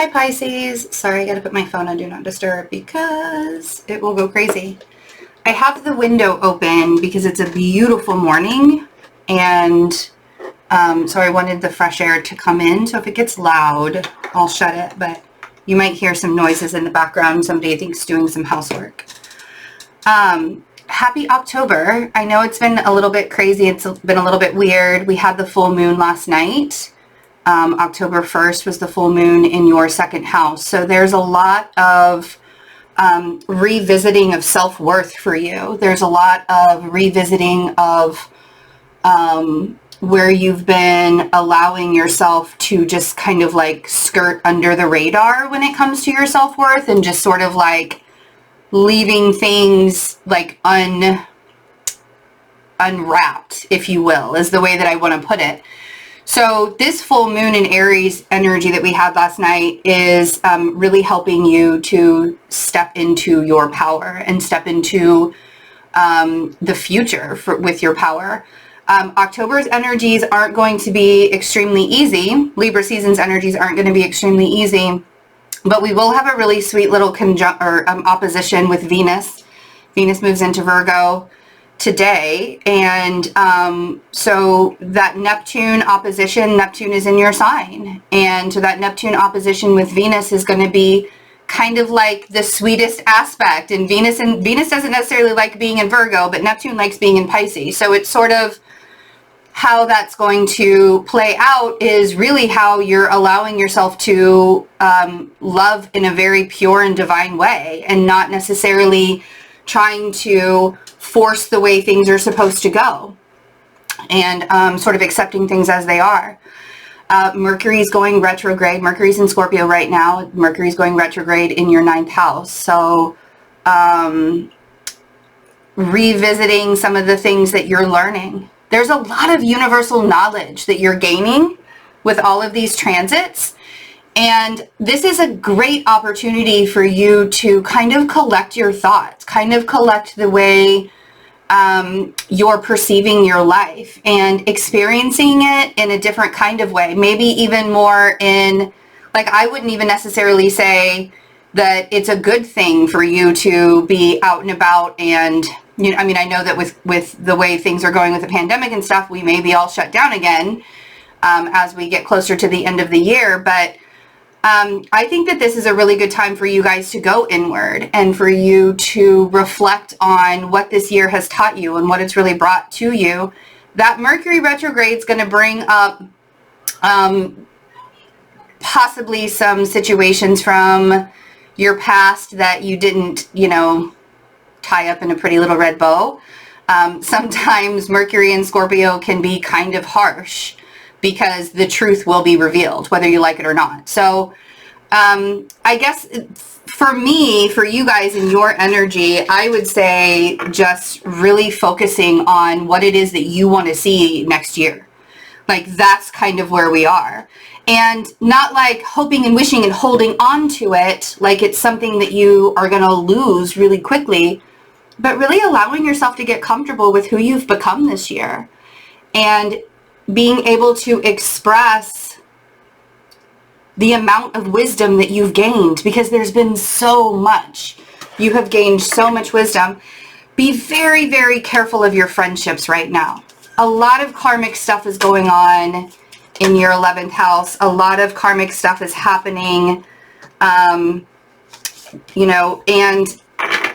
Hi Pisces. Sorry, I gotta put my phone on Do Not Disturb because it will go crazy. I have the window open because it's a beautiful morning, and so I wanted the fresh air to come in. So if it gets loud, I'll shut it, but you might hear some noises in the background. Somebody I think is doing some housework. Happy October. I know it's been a little bit crazy. It's been a little bit weird. We had the full moon last night. October 1st was the full moon in your second house. So there's a lot of revisiting of self-worth for you. There's a lot of revisiting of where you've been allowing yourself to just kind of like skirt under the radar when it comes to your self-worth, and just sort of like leaving things like unwrapped, if you will, is the way that I want to put it. So this full moon in Aries energy that we had last night is really helping you to step into your power and step into the future with your power. October's energies aren't going to be extremely easy. Libra season's energies aren't going to be extremely easy, but we will have a really sweet little opposition with Venus. Venus moves into Virgo today, and so that Neptune opposition, Neptune is in your sign, and so that Neptune opposition with Venus is going to be kind of like the sweetest aspect. And Venus doesn't necessarily like being in Virgo, but Neptune likes being in Pisces. So it's sort of how that's going to play out is really how you're allowing yourself to love in a very pure and divine way, and not necessarily trying to force the way things are supposed to go, and sort of accepting things as they are. Mercury's going retrograde. Mercury's in Scorpio right now. Mercury's going retrograde in your 9th house. So revisiting some of the things that you're learning. There's a lot of universal knowledge that you're gaining with all of these transits. And this is a great opportunity for you to kind of collect your thoughts, kind of collect the way you're perceiving your life and experiencing it in a different kind of way. Maybe even more in, like, I wouldn't even necessarily say that it's a good thing for you to be out and about. And, you know, I mean, I know that with the way things are going with the pandemic and stuff, we may be all shut down again as we get closer to the end of the year. But I think that this is a really good time for you guys to go inward and for you to reflect on what this year has taught you and what it's really brought to you. That Mercury retrograde is going to bring up possibly some situations from your past that you didn't, you know, tie up in a pretty little red bow. Sometimes Mercury in Scorpio can be kind of harsh, because the truth will be revealed, whether you like it or not. So I guess for me, for you guys in your energy, I would say just really focusing on what it is that you want to see next year. Like, that's kind of where we are. And not like hoping and wishing and holding on to it like it's something that you are going to lose really quickly, but really allowing yourself to get comfortable with who you've become this year, and being able to express the amount of wisdom that you've gained, because there's been so much. You have gained so much wisdom. Be very, very careful of your friendships right now. A lot of karmic stuff is going on in your 11th house. A lot of karmic stuff is happening, you know, and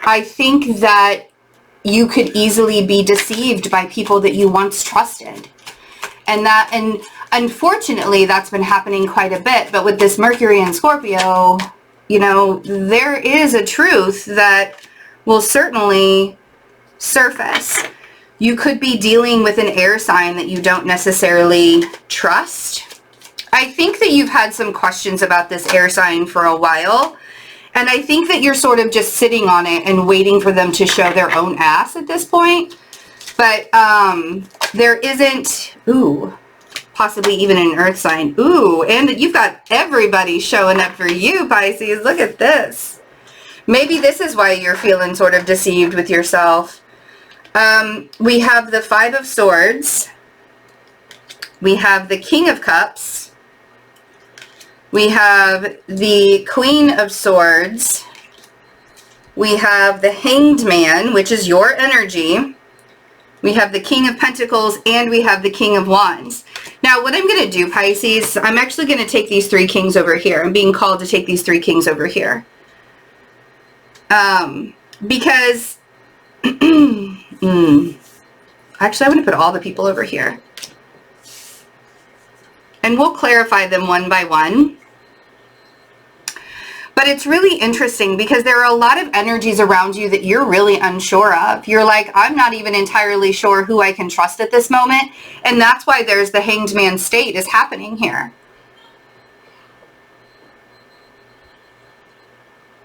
I think that you could easily be deceived by people that you once trusted. And unfortunately, that's been happening quite a bit. But with this Mercury in Scorpio, you know, there is a truth that will certainly surface. You could be dealing with an air sign that you don't necessarily trust. I think that you've had some questions about this air sign for a while. And I think that you're sort of just sitting on it and waiting for them to show their own ass at this point. But there isn't, possibly even an earth sign. And you've got everybody showing up for you, Pisces. Look at this. Maybe this is why you're feeling sort of deceived with yourself. We have the 5 of Swords. We have the King of Cups. We have the Queen of Swords. We have the Hanged Man, which is your energy. We have the King of Pentacles, and we have the King of Wands. Now, what I'm going to do, Pisces, I'm actually going to take these three kings over here. I'm being called to take these three kings over here. Because, actually, I'm going to put all the people over here. And we'll clarify them one by one. But it's really interesting because there are a lot of energies around you that you're really unsure of. You're like, I'm not even entirely sure who I can trust at this moment. And that's why there's the Hanged Man state is happening here.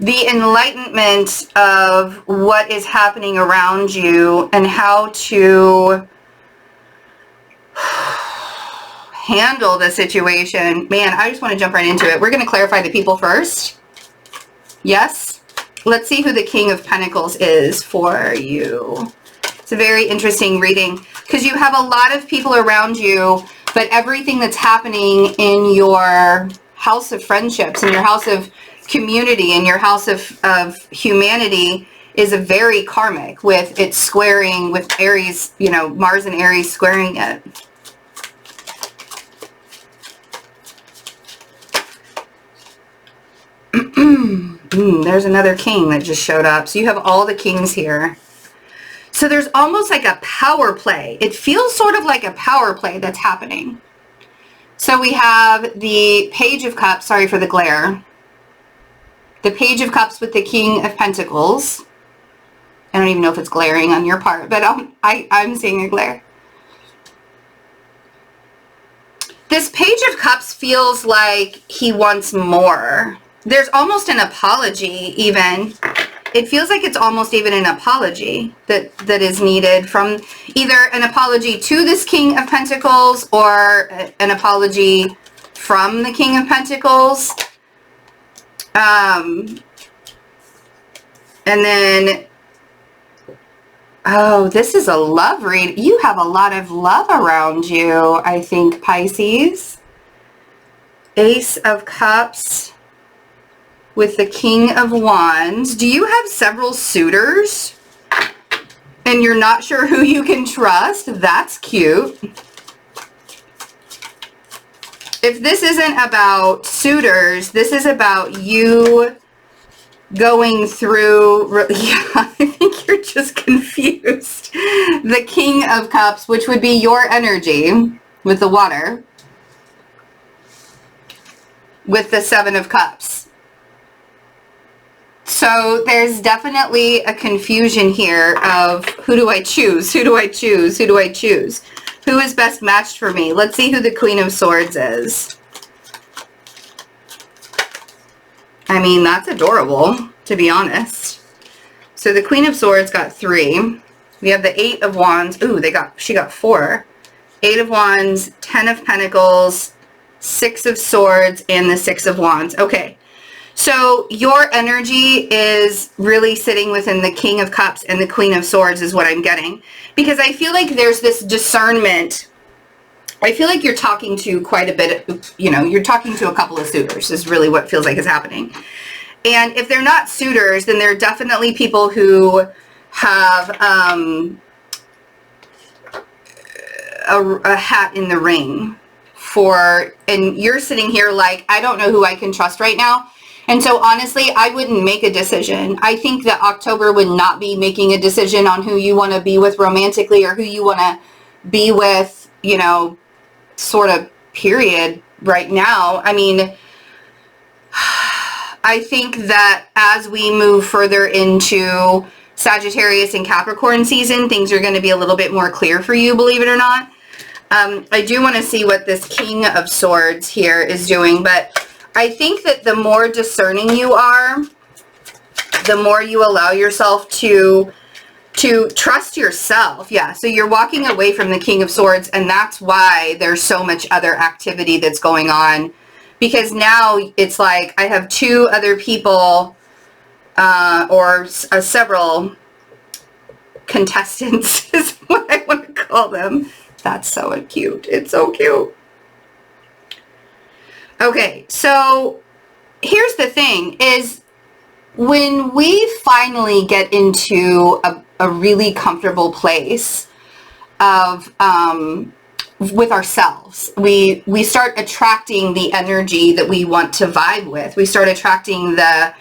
The enlightenment of what is happening around you and how to handle the situation. Man, I just want to jump right into it. We're going to clarify the people first. Yes. Let's see who the King of Pentacles is for you. It's a very interesting reading because you have a lot of people around you, but everything that's happening in your house of friendships, in your house of community, in your house of humanity is a very karmic with it squaring with Aries, you know, Mars and Aries squaring it. There's another king that just showed up. So you have all the kings here. So there's almost like a power play. It feels sort of like a power play that's happening. So we have the Page of Cups. Sorry for the glare. The Page of Cups with the King of Pentacles. I don't even know if it's glaring on your part, but I'm seeing a glare. This Page of Cups feels like he wants more. There's almost an apology even. It feels like it's almost even an apology that is needed from either an apology to this King of Pentacles or an apology from the King of Pentacles. And then, oh, this is a love read. You have a lot of love around you, I think, Pisces. Ace of Cups with the King of Wands. Do you have several suitors and you're not sure who you can trust? That's cute. If this isn't about suitors, this is about you going through, yeah, I think you're just confused. The King of Cups, which would be your energy with the water, with the Seven of Cups. So there's definitely a confusion here of who do I choose? Who do I choose? Who do I choose? Who is best matched for me? Let's see who the Queen of Swords is. I mean, that's adorable, to be honest. So the Queen of Swords got 3. We have the 8 of Wands. Ooh, she got 4. 8 of Wands, 10 of Pentacles, 6 of Swords, and the 6 of Wands. Okay. So your energy is really sitting within the King of Cups and the Queen of Swords is what I'm getting. Because I feel like there's this discernment. I feel like you're talking to quite a bit, you know, you're talking to a couple of suitors is really what feels like is happening. And if they're not suitors, then they're definitely people who have a hat in the ring for, and you're sitting here like, I don't know who I can trust right now. And so honestly, I wouldn't make a decision. I think that October would not be making a decision on who you want to be with romantically or who you want to be with, you know, sort of period right now. I mean, I think that as we move further into Sagittarius and Capricorn season, things are going to be a little bit more clear for you, believe it or not. I do want to see what this King of Swords here is doing, but I think that the more discerning you are, the more you allow yourself to trust yourself. Yeah, so you're walking away from the King of Swords, and that's why there's so much other activity that's going on. Because now it's like I have 2 other people or several contestants is what I want to call them. That's so cute. It's so cute. Okay, so here's the thing is when we finally get into a really comfortable place of with ourselves, we start attracting the energy that we want to vibe with. We start attracting the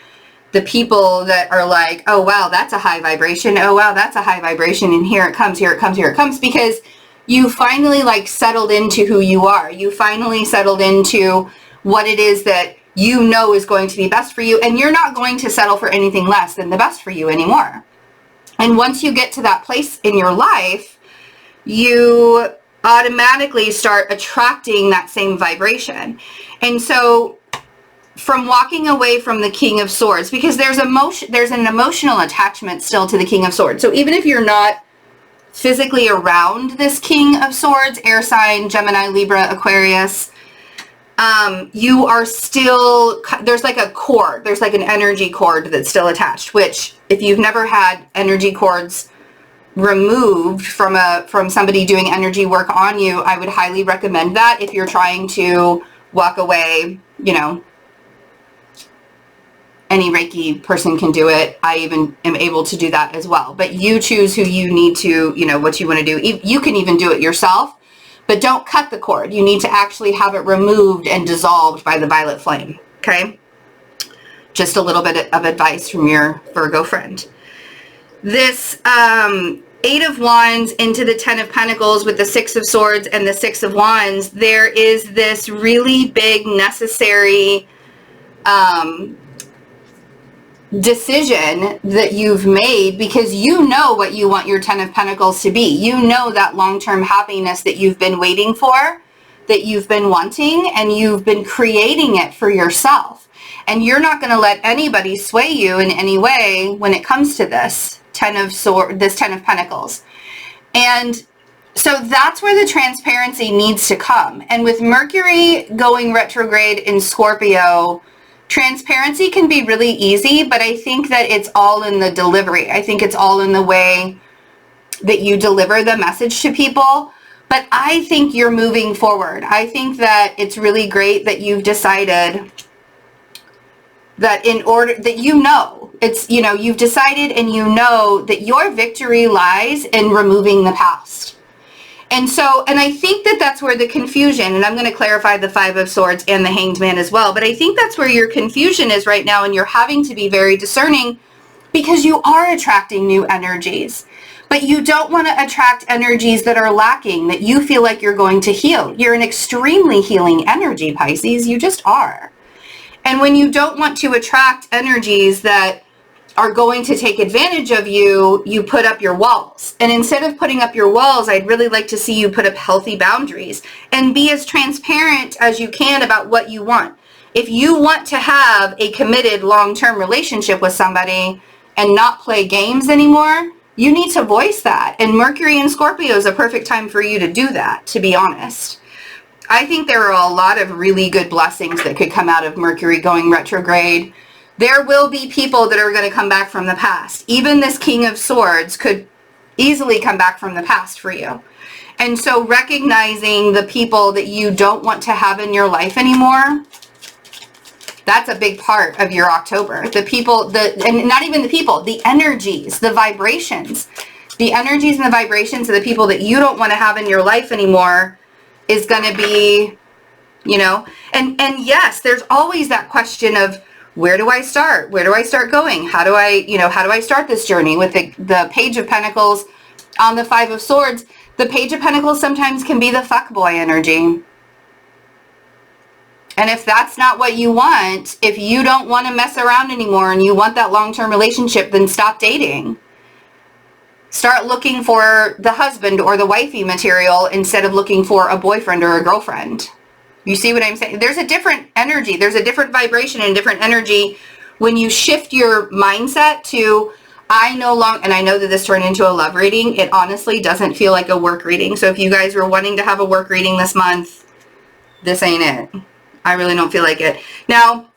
people that are like, oh wow, that's a high vibration, oh wow, that's a high vibration, and here it comes, here it comes, here it comes, because you finally like settled into who you are. You finally settled into what it is that you know is going to be best for you, and you're not going to settle for anything less than the best for you anymore. And once you get to that place in your life, you automatically start attracting that same vibration. And so from walking away from the King of Swords, because there's an emotional attachment still to the King of Swords. So even if you're not physically around this King of Swords, air sign, Gemini, Libra, Aquarius, you are still, there's like a cord, there's like an energy cord that's still attached, which if you've never had energy cords removed from somebody doing energy work on you, I would highly recommend that if you're trying to walk away. You know, any Reiki person can do it. I even am able to do that as well. But you choose who you need to, you know, what you want to do. You can even do it yourself, but don't cut the cord. You need to actually have it removed and dissolved by the violet flame, okay? Just a little bit of advice from your Virgo friend. This Eight of Wands into the Ten of Pentacles with the Six of Swords and the Six of Wands, there is this really big necessary decision that you've made, because you know what you want your Ten of Pentacles to be. You know that long-term happiness that you've been waiting for, that you've been wanting, and you've been creating it for yourself. And you're not going to let anybody sway you in any way when it comes to this Ten of Pentacles. And so that's where the transparency needs to come. And with Mercury going retrograde in Scorpio, transparency can be really easy, but I think that it's all in the delivery. I think it's all in the way that you deliver the message to people. But I think you're moving forward. I think that it's really great that you've decided that in order that, you know, it's, you know, you've decided and you know that your victory lies in removing the past. And so, and I think that that's where the confusion, and I'm going to clarify the Five of Swords and the Hanged Man as well, but I think that's where your confusion is right now, and you're having to be very discerning because you are attracting new energies, but you don't want to attract energies that are lacking, that you feel like you're going to heal. You're an extremely healing energy, Pisces. You just are. And when you don't want to attract energies that are going to take advantage of you, you put up your walls. And instead of putting up your walls, I'd really like to see you put up healthy boundaries and be as transparent as you can about what you want. If you want to have a committed long-term relationship with somebody and not play games anymore, you need to voice that. And Mercury in Scorpio is a perfect time for you to do that, to be honest. I think there are a lot of really good blessings that could come out of Mercury going retrograde. There will be people that are going to come back from the past. Even this King of Swords could easily come back from the past for you. And so recognizing the people that you don't want to have in your life anymore, that's a big part of your October. The people, and not even the people, the energies, the vibrations. The energies and the vibrations of the people that you don't want to have in your life anymore is going to be, you know, and yes, there's always that question of, where do I start? Where do I start going? How do I start this journey? With the Page of Pentacles on the Five of Swords, the Page of Pentacles sometimes can be the fuckboy energy. And if that's not what you want, if you don't want to mess around anymore and you want that long-term relationship, then stop dating. Start looking for the husband or the wifey material instead of looking for a boyfriend or a girlfriend. You see what I'm saying? There's a different energy. There's a different vibration and different energy when you shift your mindset to, I no longer, and I know that this turned into a love reading. It honestly doesn't feel like a work reading. So if you guys were wanting to have a work reading this month, this ain't it. I really don't feel like it. Now,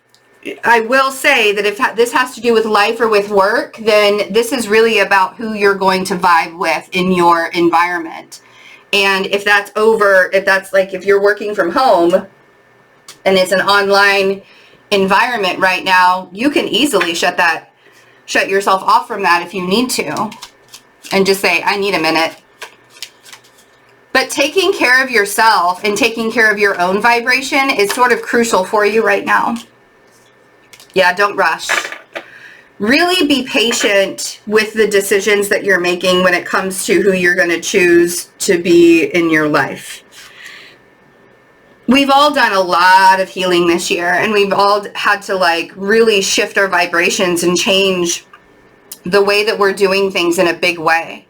I will say that if this has to do with life or with work, then this is really about who you're going to vibe with in your environment. And if that's like if you're working from home and it's an online environment right now, you can easily shut yourself off from that if you need to, and just say, I need a minute. But taking care of yourself and taking care of your own vibration is sort of crucial for you right now. Yeah, don't rush. Really be patient with the decisions that you're making when it comes to who you're going to choose to be in your life. We've all done a lot of healing this year, and we've all had to like really shift our vibrations and change the way that we're doing things in a big way.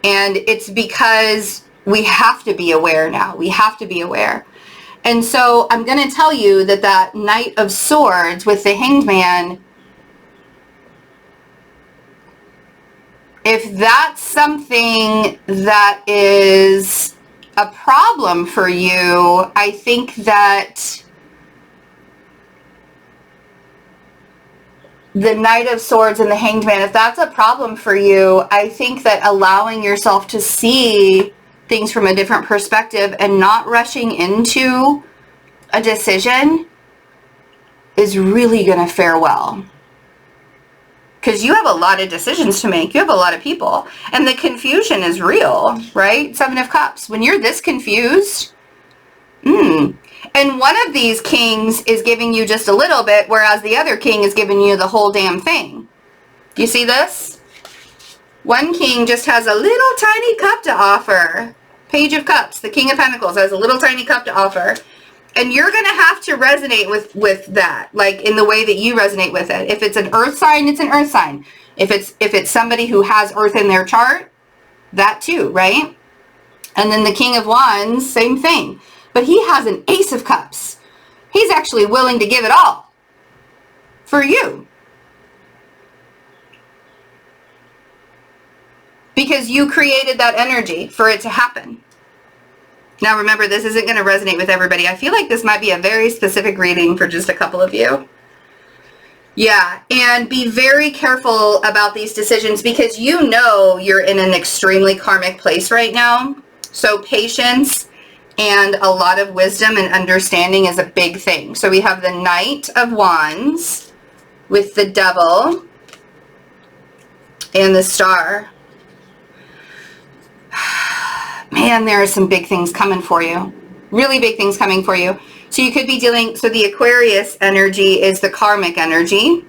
And it's because we have to be aware now. We have to be aware. And so I'm going to tell you that Knight of Swords with the Hanged Man, if that's something that is a problem for you, I think that the Knight of Swords and the Hanged Man, if that's a problem for you, I think that allowing yourself to see things from a different perspective and not rushing into a decision is really going to fare well. Because you have a lot of decisions to make. You have a lot of people. And the confusion is real, right? Seven of Cups. When you're this confused, and one of these kings is giving you just a little bit, whereas the other king is giving you the whole damn thing. You see this? One king just has a little tiny cup to offer. Page of Cups. The King of Pentacles has a little tiny cup to offer. And you're going to have to resonate with that, like in the way that you resonate with it. If it's an earth sign, it's an earth sign. If it's somebody who has earth in their chart, that too, right? And then the King of Wands, same thing. But he has an Ace of Cups. He's actually willing to give it all for you. Because you created that energy for it to happen. Now remember, this isn't going to resonate with everybody. I feel like this might be a very specific reading for just a couple of you. Yeah, and be very careful about these decisions because you know you're in an extremely karmic place right now. So patience and a lot of wisdom and understanding is a big thing. So we have the Knight of Wands with the Devil and the Star. Man, there are some big things coming for you. Really big things coming for you. So you could be dealing, so the Aquarius energy is the karmic energy.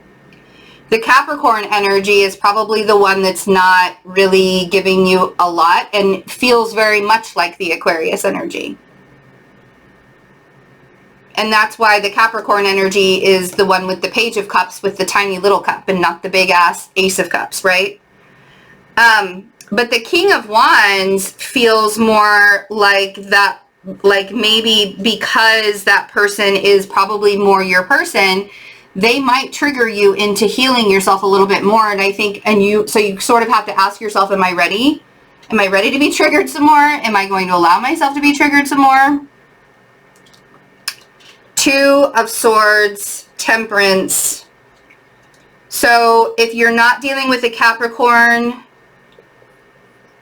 The Capricorn energy is probably the one that's not really giving you a lot and feels very much like the Aquarius energy. And that's why the Capricorn energy is the one with the Page of Cups with the tiny little cup and not the big ass Ace of Cups, right? But the King of Wands feels more like that, like maybe because that person is probably more your person, they might trigger you into healing yourself a little bit more. And I think, so you sort of have to ask yourself, am I ready? Am I ready to be triggered some more? Am I going to allow myself to be triggered some more? Two of Swords, Temperance. So if you're not dealing with a Capricorn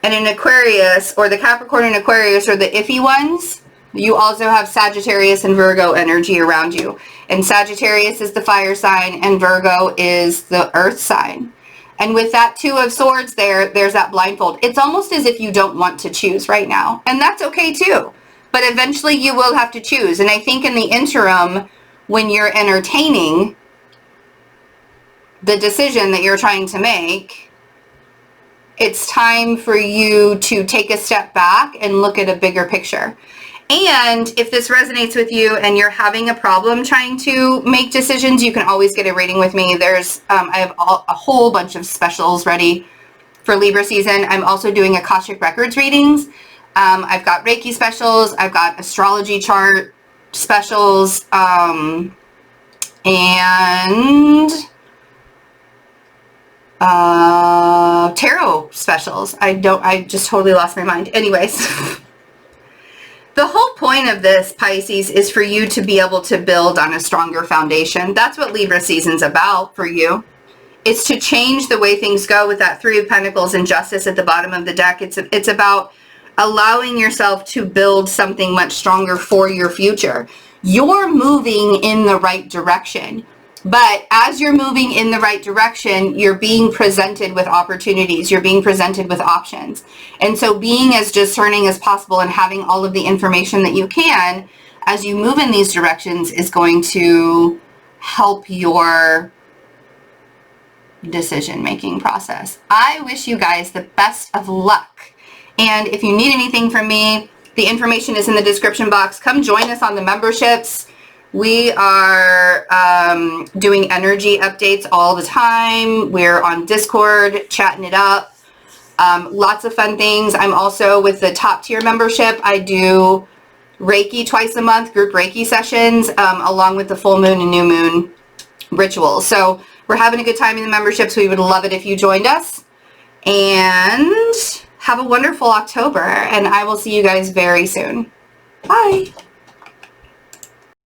and an Aquarius, or the Capricorn and Aquarius are the iffy ones, you also have Sagittarius and Virgo energy around you. And Sagittarius is the fire sign and Virgo is the earth sign. And with that Two of Swords there's that blindfold. It's almost as if you don't want to choose right now. And that's okay too. But eventually you will have to choose. And I think in the interim, when you're entertaining the decision that you're trying to make, it's time for you to take a step back and look at a bigger picture. And if this resonates with you and you're having a problem trying to make decisions, you can always get a reading with me. There's, I have a whole bunch of specials ready for Libra season. I'm also doing Akashic Records readings. I've got Reiki specials. I've got astrology chart specials, and tarot specials. I just totally lost my mind. Anyways, the whole point of this, Pisces, is for you to be able to build on a stronger foundation. That's what Libra season's about for you. It's to change the way things go with that Three of Pentacles and Justice at the bottom of the deck. It's about allowing yourself to build something much stronger for your future. you're moving in the right direction. But as you're moving in the right direction, you're being presented with opportunities. You're being presented with options. And so being as discerning as possible and having all of the information that you can as you move in these directions is going to help your decision-making process. I wish you guys the best of luck. And if you need anything from me, the information is in the description box. Come join us on the memberships. We are doing energy updates all the time. We're on Discord, chatting it up. Lots of fun things. I'm also with the top tier membership. I do Reiki twice a month, group Reiki sessions, along with the full moon and new moon rituals. So we're having a good time in the memberships. We would love it if you joined us. And have a wonderful October. And I will see you guys very soon. Bye.